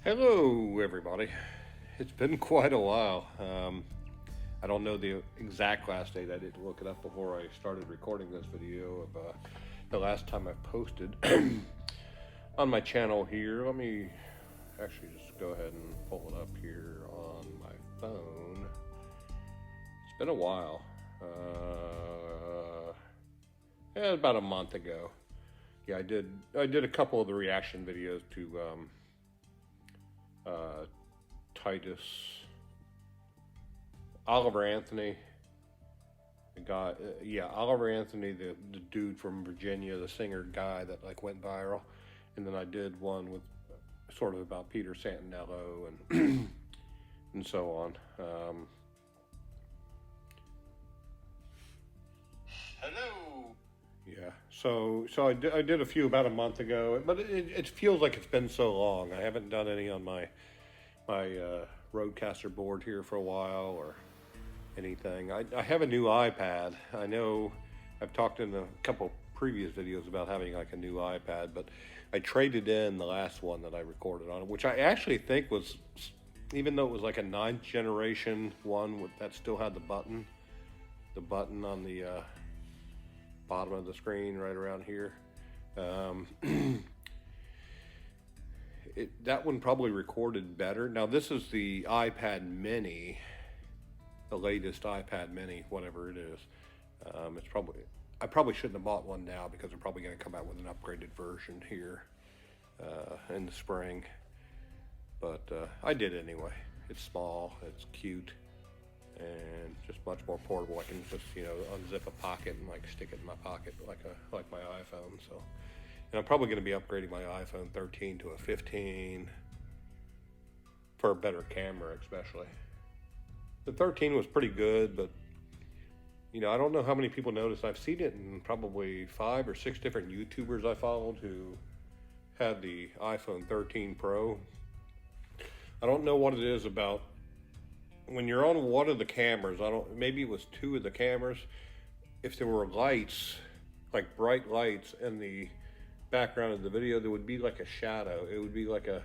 Hello, everybody. It's been quite a while. I don't know the exact last date. I didn't look it up before I started recording this video of the last time I posted on my channel here. Let me actually just go ahead and pull it up here on my phone. It's been a while. Yeah, about a month ago. Yeah, I did a couple of the reaction videos to uh, Titus Oliver Anthony, the guy, Oliver Anthony, the dude from Virginia, the singer guy that like went viral, and then I did one with sort of about Peter Santinello and and so on. Hello. Yeah, so I did a few about a month ago, but it feels like it's been so long. I haven't done any on my Rodecaster board here for a while, or anything. I have a new iPad. I know I've talked in a couple previous videos about having like a new iPad, but I traded in the last one that I recorded on, which I actually think was, even though it was like a ninth generation one that still had the button on the bottom of the screen right around here. Um, that one probably recorded better. Now this is the iPad Mini, the latest iPad Mini, whatever it is. It's probably, I probably shouldn't have bought one now because they're probably going to come out with an upgraded version here in the spring. But I did anyway. It's small, it's cute, and just much more portable. I can just unzip a pocket and like stick it in my pocket like my iPhone. So, and I'm probably going to be upgrading my iPhone 13 to a 15 for a better camera, especially. The 13 was pretty good, but I don't know how many people noticed. I've seen it in probably 5 or 6 different YouTubers I followed who had the iPhone 13 Pro. I don't know what it is about when you're on one of the cameras. Maybe it was 2 of the cameras. If there were lights, like bright lights in the background of the video, there would be like a shadow. It would be like a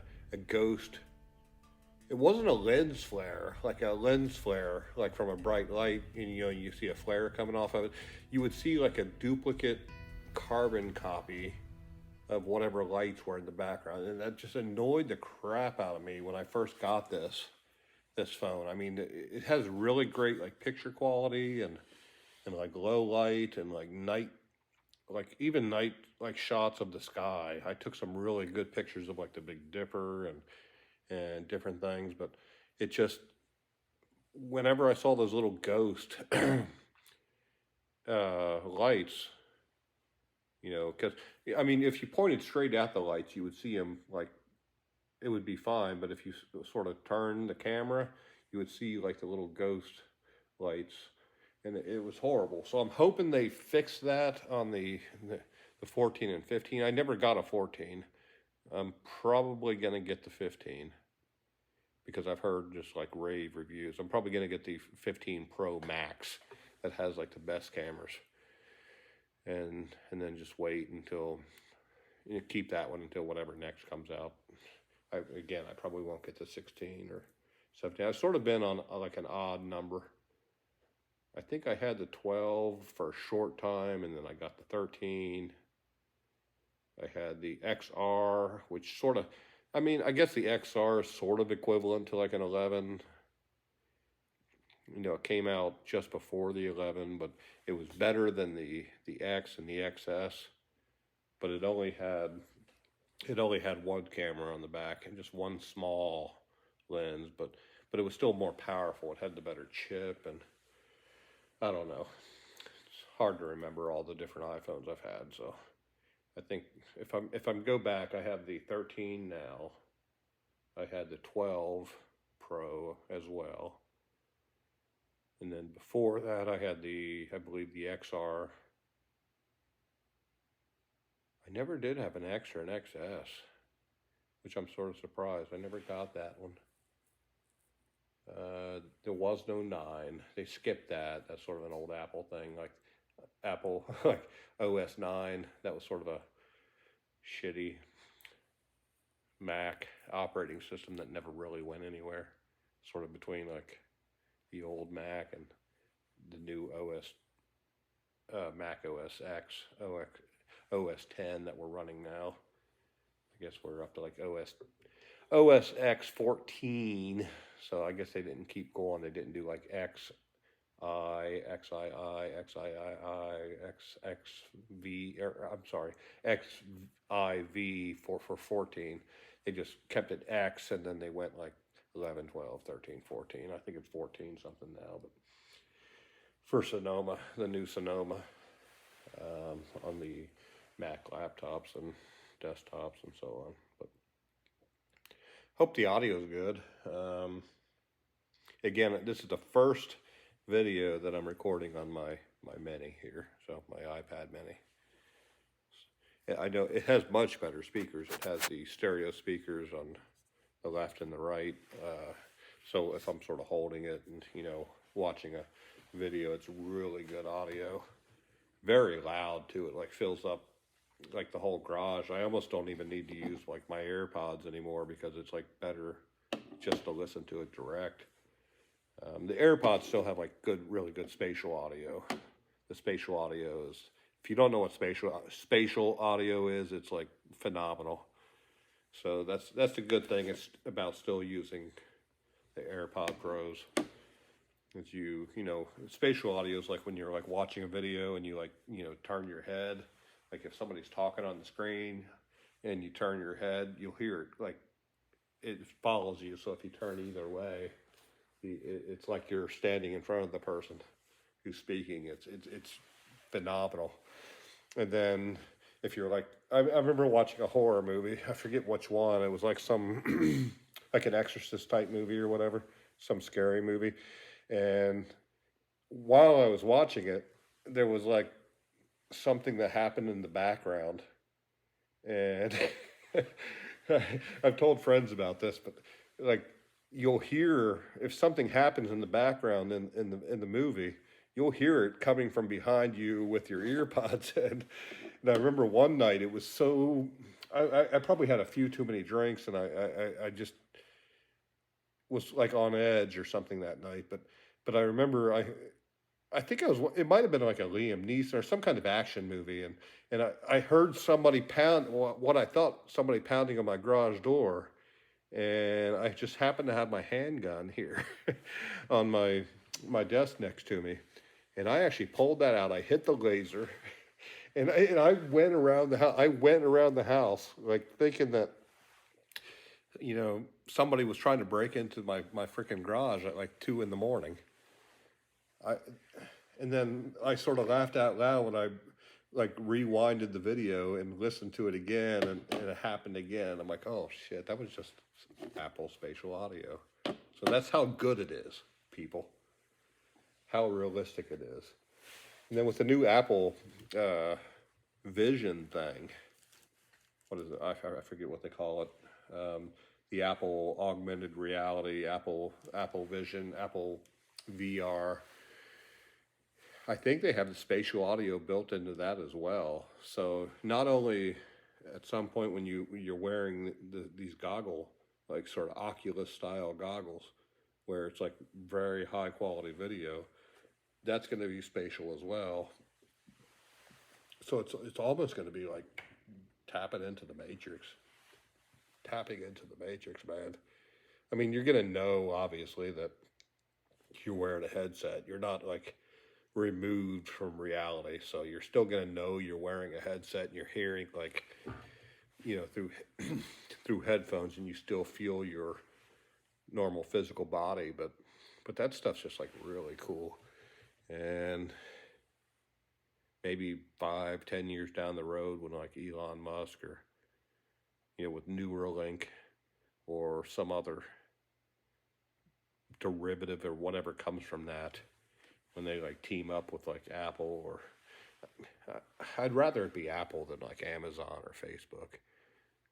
ghost. It wasn't a lens flare, like from a bright light, and you see a flare coming off of it. You would see like a duplicate carbon copy of whatever lights were in the background, and that just annoyed the crap out of me when I first got this phone. I mean, it has really great like picture quality and like low light and like night, like even night like shots of the sky. I took some really good pictures of like the Big Dipper and different things, but it just, whenever I saw those little ghost lights, because I mean, if you pointed straight at the lights, you would see them like it would be fine, but if you sort of turn the camera, you would see like the little ghost lights, and it was horrible. So I'm hoping they fix that on the 14 and 15. I never got a 14. I'm probably gonna get the 15 because I've heard just like rave reviews. I'm probably gonna get the 15 Pro Max that has like the best cameras, and then just wait until keep that one until whatever next comes out. I probably won't get the 16 or 17. I've sort of been on like an odd number. I think I had the 12 for a short time, and then I got the 13. I had the XR, which sort of, I mean, I guess the XR is sort of equivalent to like an 11. It came out just before the 11, but it was better than the X and the XS. But it only had one camera on the back and just one small lens, but it was still more powerful. It had the better chip, and I don't know. It's hard to remember all the different iPhones I've had, so I think if I'm go back, I have the 13 now. I had the 12 Pro as well. And then before that, I had I believe the XR. I never did have an X or an XS, which I'm sort of surprised. I never got that one. There was no 9. They skipped that. That's sort of an old Apple thing, like Apple, like OS 9. That was sort of a shitty Mac operating system that never really went anywhere. Sort of between like the old Mac and the new Mac OS X, OS 10 that we're running now. I guess we're up to like OS X 14. So I guess they didn't keep going. They didn't do like XI, XII, XIII, XXV, or I'm sorry, XIV for 14. They just kept it X and then they went like 11, 12, 13, 14. I think it's 14 something now, but for Sonoma, the new Sonoma, on the Mac laptops and desktops and so on. But hope the audio is good. Again, this is the first video that I'm recording on my Mini here, so my iPad Mini. I know it has much better speakers. It has the stereo speakers on the left and the right. So if I'm sort of holding it and, watching a video, it's really good audio. Very loud too. It like fills up like the whole garage. I almost don't even need to use like my AirPods anymore because it's like better just to listen to it direct. The AirPods still have like really good spatial audio. The spatial audio is, if you don't know what spatial audio is, it's like phenomenal. So that's the good thing. It's about still using the AirPod Pros. It's spatial audio is like when you're like watching a video and you like, turn your head. Like if somebody's talking on the screen and you turn your head, you'll hear it like it follows you. So if you turn either way, it's like you're standing in front of the person who's speaking. It's phenomenal. And then if you're like, I remember watching a horror movie. I forget which one. It was like some like an Exorcist type movie or whatever, some scary movie. And while I was watching it, there was like something that happened in the background. And I've told friends about this, but like you'll hear if something happens in the background in the movie, you'll hear it coming from behind you with your earpods in. And I remember one night it was so I probably had a few too many drinks and I just was like on edge or something that night. But I remember I think it might have been like a Liam Neeson or some kind of action movie, and I heard somebody what I thought somebody pounding on my garage door, and I just happened to have my handgun here on my desk next to me, and I actually pulled that out. I hit the laser, and I went around the house. I went around the house like thinking that somebody was trying to break into my freaking garage at like 2 in the morning. And then I sort of laughed out loud when I like rewinded the video and listened to it again, and it happened again. I'm like, oh shit, that was just Apple spatial audio. So that's how good it is, people. How realistic it is. And then with the new Apple Vision thing, what is it? I forget what they call it. The Apple Augmented Reality, Apple Vision, Apple VR. I think they have the spatial audio built into that as well. So not only at some point when you're wearing these like sort of Oculus style goggles, where it's like very high quality video, that's going to be spatial as well. So it's almost going to be like tapping into the matrix, man. I mean, you're going to know obviously that you're wearing a headset. You're not like removed from reality, so you're still going to know you're wearing a headset and you're hearing like through headphones, and you still feel your normal physical body, but that stuff's just like really cool. And maybe 5-10 years down the road, when like Elon Musk or with Neuralink or some other derivative or whatever comes from that, when they like team up with like Apple, or I'd rather it be Apple than like Amazon or Facebook.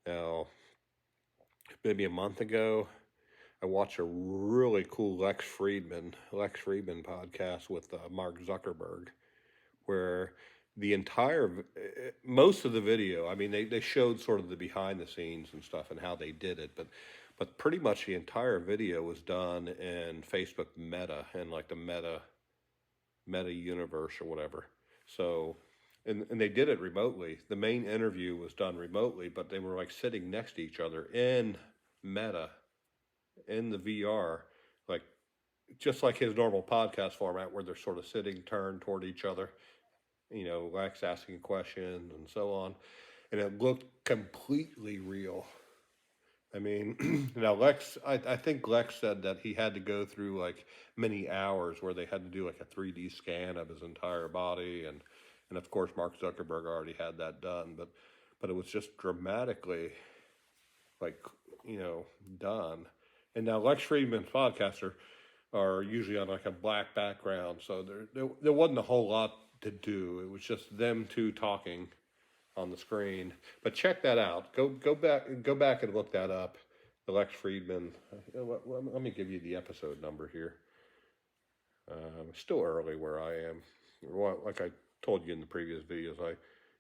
Now, maybe a month ago, I watched a really cool Lex Friedman podcast with Mark Zuckerberg, where the entire, most of the video, I mean, they showed sort of the behind the scenes and stuff and how they did it, but pretty much the entire video was done in Facebook Meta and like the Meta universe or whatever. So, and they did it remotely. The main interview was done remotely, but they were like sitting next to each other in Meta, in the VR, like just like his normal podcast format where they're sort of sitting turned toward each other, Lex asking questions and so on. And it looked completely real. I mean, now I think Lex said that he had to go through like many hours where they had to do like a 3D scan of his entire body, and of course Mark Zuckerberg already had that done, but it was just dramatically like done. And now Lex Friedman's podcasts are usually on like a black background, so there wasn't a whole lot to do. It was just them two talking on the screen. But check that out. Go back and look that up. The Lex Friedman. Let me give you the episode number here. It's still early where I am. Like I told you in the previous videos,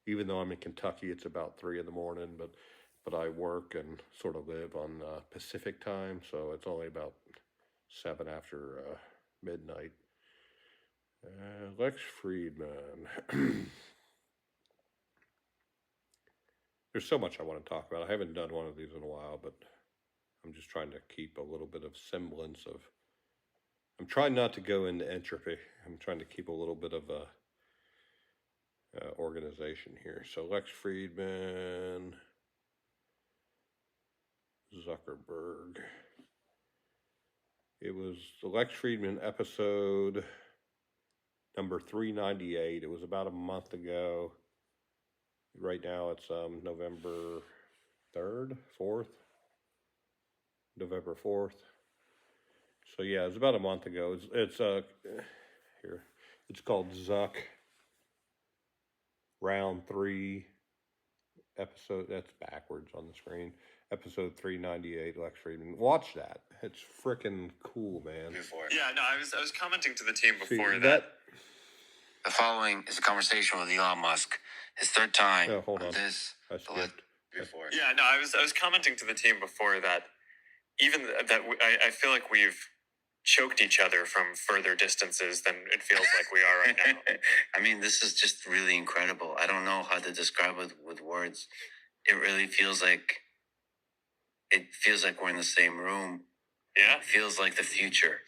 even though I'm in Kentucky, it's about 3 in the morning, but I work and sort of live on Pacific time, so it's only about 7 after midnight. Lex Friedman. There's so much I want to talk about. I haven't done one of these in a while, but I'm just trying to keep a little bit of semblance of. I'm trying not to go into entropy. I'm trying to keep a little bit of organization here. So Lex Friedman, Zuckerberg. It was the Lex Friedman episode number 398. It was about a month ago. Right now it's November 3rd, 4th. November 4th. So yeah, it's about a month ago. It's here. It's called Zuck Round 3 episode. That's backwards on the screen. Episode 398. Lex Friedman. Watch that. It's freaking cool, man. Yeah, no, I was commenting to the team before that. The following is a conversation with Elon Musk. His third time. Oh, hold on. This. I skipped. Before. Yeah, no, I was commenting to the team before that. Even that, I feel like we've choked each other from further distances than it feels like we are right now. I mean, this is just really incredible. I don't know how to describe it with words. It really feels like we're in the same room. Yeah. It feels like the future.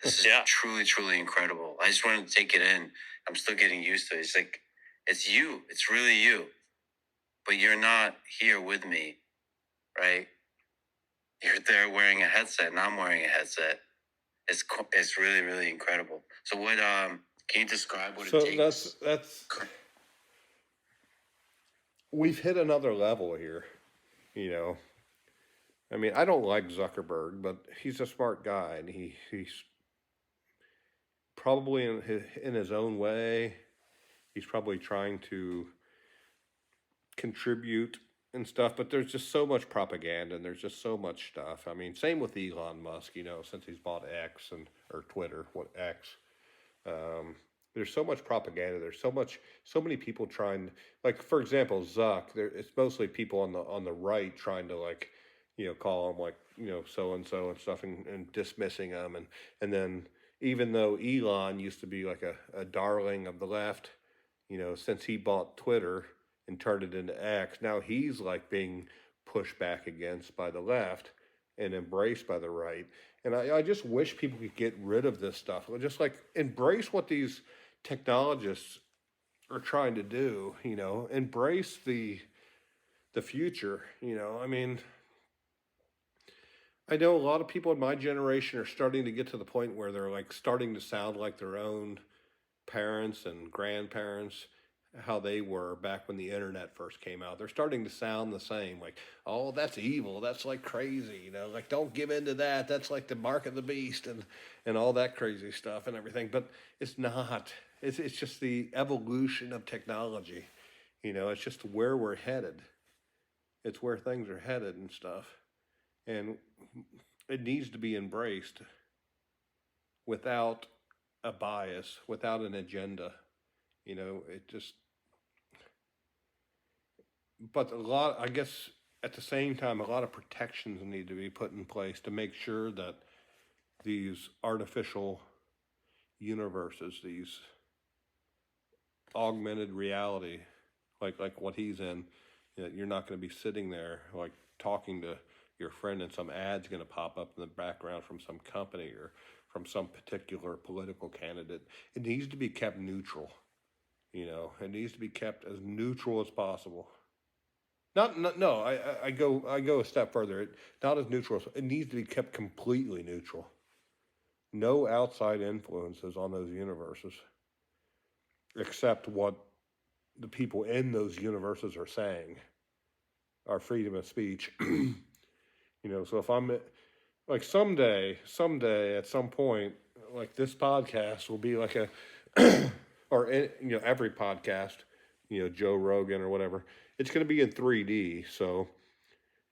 This is truly, truly incredible. I just wanted to take it in. I'm still getting used to it. It's like, it's you. It's really you. But you're not here with me, right? You're there wearing a headset, and I'm wearing a headset. It's really, really incredible. So what, can you describe what it takes? So that's, we've hit another level here, I mean, I don't like Zuckerberg, but he's a smart guy, and he's probably in his own way, he's probably trying to contribute and stuff, but there's just so much propaganda and there's just so much stuff. I mean, same with Elon Musk, since he's bought X or Twitter, X. There's so much propaganda. There's so many people trying, like for example, Zuck. It's mostly people on the right trying to call him so and so and stuff and dismissing them and then even though Elon used to be like a darling of the left, since he bought Twitter and turned it into X, now he's like being pushed back against by the left and embraced by the right. And I just wish people could get rid of this stuff. Just like embrace what these technologists are trying to do, embrace the future, I mean, I know a lot of people in my generation are starting to get to the point where they're like starting to sound like their own parents and grandparents, how they were back when the internet first came out. They're starting to sound the same, like, oh, that's evil, that's like crazy, like don't give in to that, that's like the mark of the beast and all that crazy stuff and everything. But it's not. It's just the evolution of technology. It's just where we're headed. It's where things are headed and stuff. And it needs to be embraced without a bias, without an agenda. It just, but a lot, I guess, at the same time, a lot of protections need to be put in place to make sure that these artificial universes, these augmented reality, like what he's in, you're not going to be sitting there like talking to your friend and some ad's going to pop up in the background from some company or from some particular political candidate. It needs to be kept neutral. It needs to be kept as neutral as possible. Not no. I go a step further. Not as neutral. It needs to be kept completely neutral. No outside influences on those universes, except what the people in those universes are saying. Our freedom of speech. So if I'm like someday at some point, like this podcast will be like a, or every podcast, Joe Rogan or whatever, it's going to be in 3D. So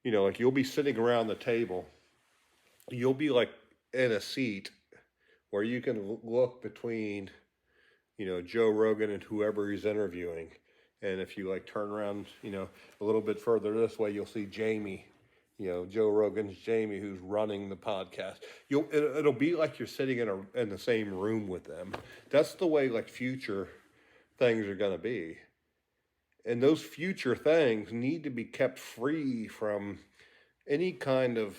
like you'll be sitting around the table, you'll be like in a seat where you can look between, Joe Rogan and whoever he's interviewing. And if you like turn around, a little bit further this way, you'll see Jamie, Joe Rogan's Jamie, who's running the podcast. It'll be like you're sitting in the same room with them. That's the way like future things are going to be. And those future things need to be kept free from any kind of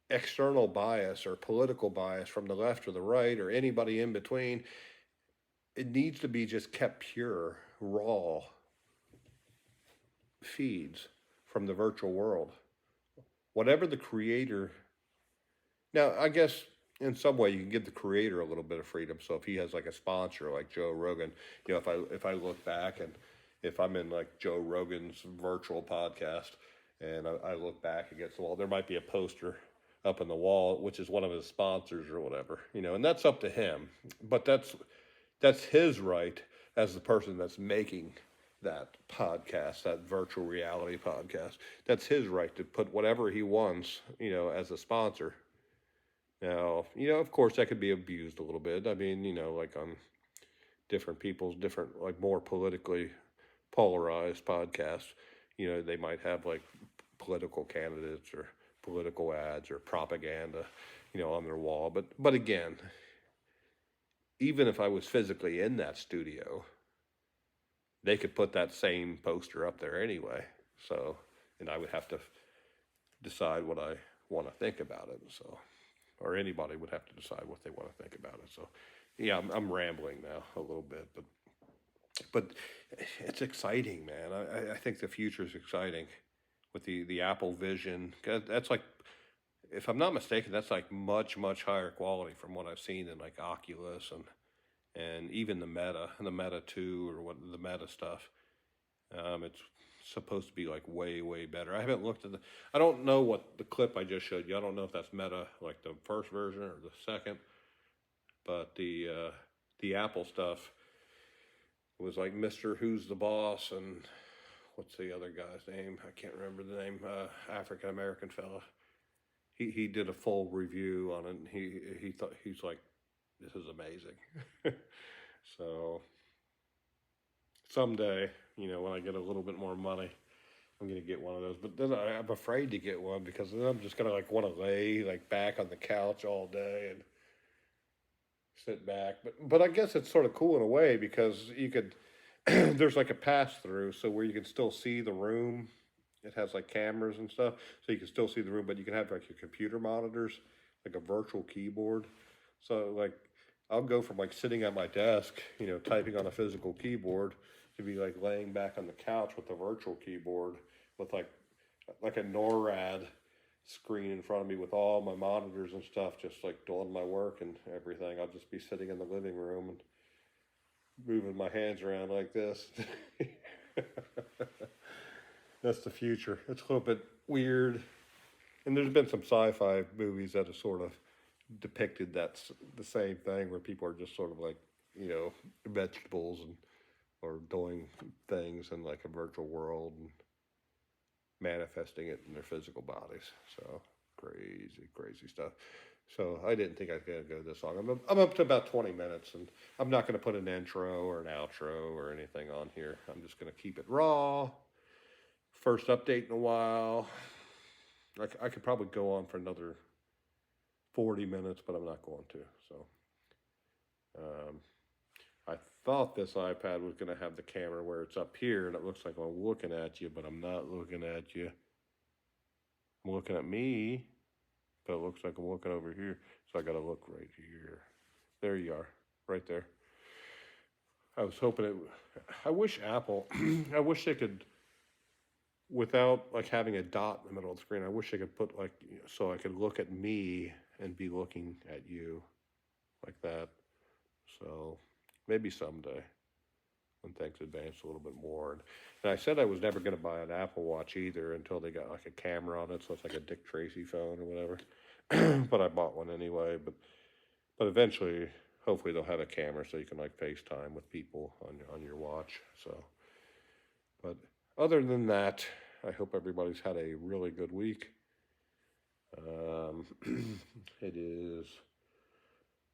external bias or political bias from the left or the right or anybody in between. It needs to be just kept pure, raw feeds from the virtual world. Whatever the creator. Now, I guess in some way you can give the creator a little bit of freedom. So if he has like a sponsor like Joe Rogan, if I look back and if I'm in like Joe Rogan's virtual podcast and I look back against the wall, there might be a poster up in the wall, which is one of his sponsors or whatever, and that's up to him. But that's his right as the person that's making that podcast, that virtual reality podcast. That's his right to put whatever he wants, as a sponsor. Now, of course that could be abused a little bit. I mean, like on different people's different, like more politically polarized podcasts, they might have like political candidates or political ads or propaganda, on their wall. But again, even if I was physically in that studio, they could put that same poster up there anyway. So, and I would have to decide what I want to think about it. So, or anybody would have to decide what they want to think about it. So, yeah, I'm rambling now a little bit, but it's exciting, man. I think the future is exciting with the Apple Vision. That's like, if I'm not mistaken, that's like much higher quality from what I've seen in like Oculus and even the Meta 2 or what the Meta stuff. It's supposed to be like way better. I haven't looked at I don't know what the clip I just showed you. I don't know if that's Meta, like the first version or the second, but the Apple stuff was like Mr. Who's the Boss and what's the other guy's name? I can't remember the name. African American fella. He did a full review on it. And he thought, he's like, this is amazing. So someday, when I get a little bit more money, I'm gonna get one of those. But then I'm afraid to get one because then I'm just gonna like want to lay like back on the couch all day and sit back. But I guess it's sort of cool in a way because you could there's like a pass through, so where you can still see the room. It has like cameras and stuff, so you can still see the room, but you can have like your computer monitors, like a virtual keyboard. So like I'll go from like sitting at my desk, typing on a physical keyboard to be like laying back on the couch with a virtual keyboard with like a NORAD screen in front of me with all my monitors and stuff, just like doing my work and everything. I'll just be sitting in the living room and moving my hands around like this. That's the future. It's a little bit weird. And there's been some sci-fi movies that have sort of depicted that's the same thing where people are just sort of like, vegetables and or doing things in like a virtual world and manifesting it in their physical bodies. So crazy stuff. So I didn't think I'd go this long. I'm up to about 20 minutes, and I'm not going to put an intro or an outro or anything on here. I'm just going to keep it raw. First update in a while. I could probably go on for another 40 minutes, but I'm not going to. So um, I thought this iPad was going to have the camera where it's up here, and it looks like I'm looking at you, but I'm not looking at you. I'm looking at me, but it looks like I'm looking over here. So I got to look right here. There you are, right there. I was hoping it. I wish Apple. I wish they could, without like having a dot in the middle of the screen. I wish they could put like so I could look at me and be looking at you, like that. So maybe someday when things advance a little bit more. And I said I was never going to buy an Apple Watch either until they got like a camera on it, so it's like a Dick Tracy phone or whatever. But I bought one anyway. But eventually, hopefully they'll have a camera so you can like FaceTime with people on your watch. So, but other than that, I hope everybody's had a really good week. It is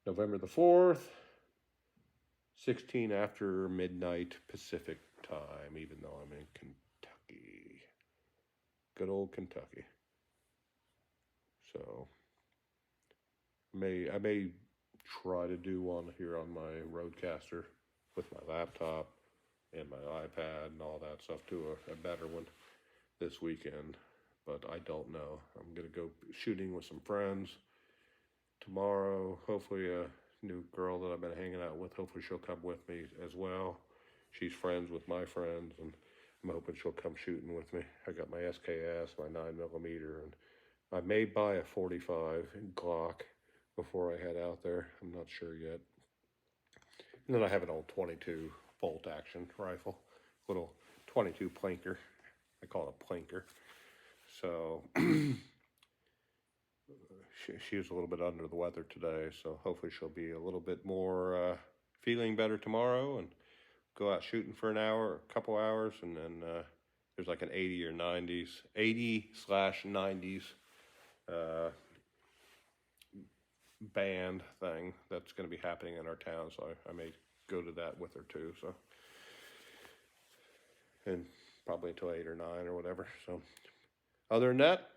November the 4th, 16 after midnight Pacific time, even though I'm in Kentucky. Good old Kentucky. So I may try to do one here on my Roadcaster with my laptop and my iPad and all that stuff too, a better one this weekend. But I don't know. I'm gonna go shooting with some friends tomorrow. Hopefully a new girl that I've been hanging out with, hopefully she'll come with me as well. She's friends with my friends, and I'm hoping she'll come shooting with me. I got my SKS, my 9mm, and I may buy a 45 Glock before I head out there. I'm not sure yet. And then I have an old 22 bolt action rifle, little 22 planker. I call it a planker. So she was a little bit under the weather today, so hopefully she'll be a little bit more feeling better tomorrow, and go out shooting for an hour, a couple hours, and then there's like an 80 or 90s, 80/90s band thing that's going to be happening in our town, so I may go to that with her too. So, and probably until 8 or 9 or whatever. So, other than that,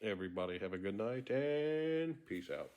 everybody have a good night and peace out.